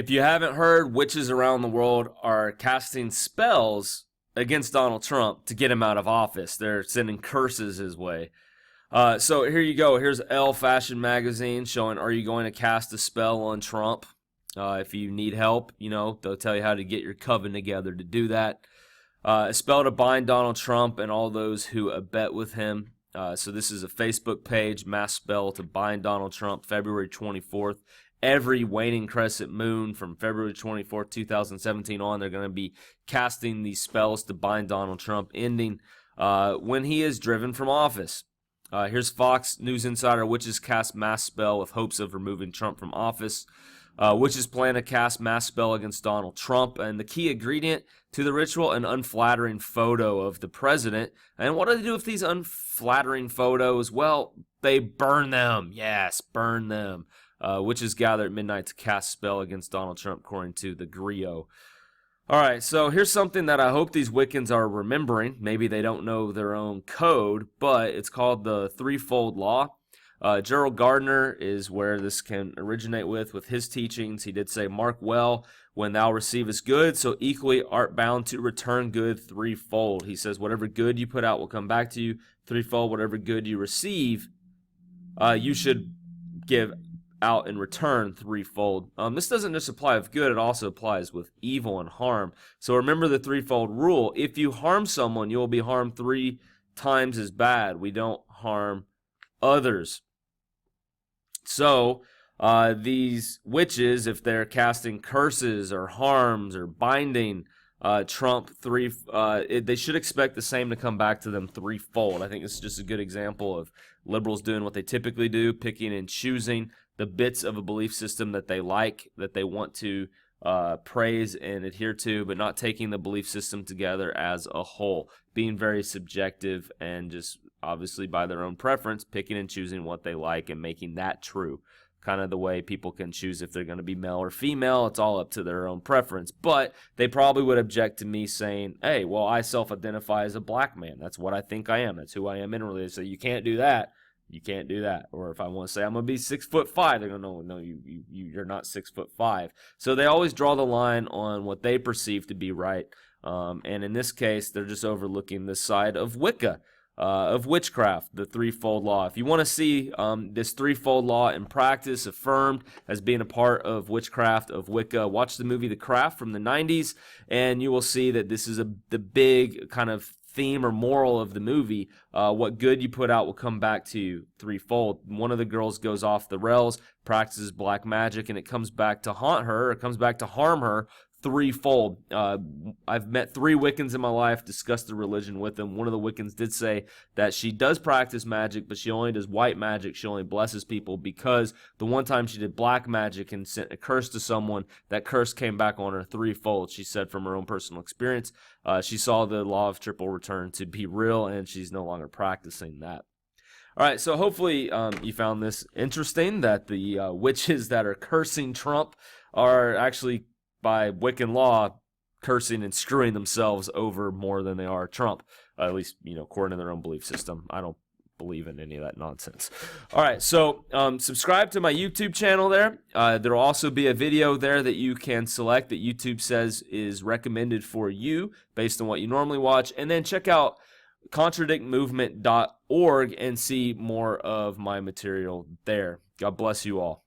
If you haven't heard, witches around the world are casting spells against Donald Trump to get him out of office. They're sending curses his way. So here you go. Here's Elle Fashion Magazine showing, are you going to cast a spell on Trump? If you need help, they'll tell you how to get your coven together to do that. A spell to bind Donald Trump and all those who abet with him. So this is a Facebook page, mass spell to bind Donald Trump, February 24th. Every waning crescent moon from February 24th, 2017 on, they're going to be casting these spells to bind Donald Trump, ending when he is driven from office. Here's Fox News Insider. Witches cast mass spell with hopes of removing Trump from office. Witches plan to cast mass spell against Donald Trump. And the key ingredient to the ritual, an unflattering photo of the president. And what do they do with these unflattering photos? Well, they burn them. Yes, burn them. Witches gather at midnight to cast spell against Donald Trump, according to the Griot. All right, so here's something that I hope these Wiccans are remembering. Maybe they don't know their own code, but it's called the threefold law. Gerald Gardner is where this can originate with his teachings. He did say, mark well when thou receivest good, so equally art bound to return good threefold. He says, whatever good you put out will come back to you threefold. Whatever good you receive, you should give out in return threefold. This doesn't just apply with good, it also applies with evil and harm. So remember the threefold rule. If you harm someone, you will be harmed 3 times as bad. We don't harm others. So these witches, if they're casting curses or harms or binding Trump, they should expect the same to come back to them threefold. I think it's just a good example of liberals doing what they typically do, picking and choosing the bits of a belief system that they like, that they want to praise and adhere to, but not taking the belief system together as a whole, being very subjective and just obviously by their own preference, picking and choosing what they like and making that true. Kind of the way people can choose if they're going to be male or female. It's all up to their own preference. But they probably would object to me saying, hey, well, I self-identify as a black man. That's what I think I am. That's who I am inwardly. So you can't do that. You can't do that. Or if I want to say I'm going to be 6'5", they're going to no, you're not 6'5". So they always draw the line on what they perceive to be right. And in this case, they're just overlooking this side of Wicca. Of witchcraft, the threefold law. If you want to see this threefold law in practice affirmed as being a part of witchcraft, of Wicca, watch the movie The Craft from the 90s, and you will see that this is the big kind of theme or moral of the movie. What good you put out will come back to you threefold. One of the girls goes off the rails, practices black magic, and it comes back to haunt her, it comes back to harm her threefold. I've met 3 Wiccans in my life, discussed the religion with them. One of the Wiccans did say that she does practice magic, but she only does white magic. She only blesses people because the one time she did black magic and sent a curse to someone, that curse came back on her threefold. She said from her own personal experience, she saw the law of triple return to be real, and she's no longer practicing that. All right, so hopefully you found this interesting, that the witches that are cursing Trump are actually, by Wiccan law, cursing and screwing themselves over more than they are Trump, at least, according to their own belief system. I don't believe in any of that nonsense. All right, so subscribe to my YouTube channel there. There will also be a video there that you can select that YouTube says is recommended for you based on what you normally watch, and then check out contradictmovement.org and see more of my material there. God bless you all.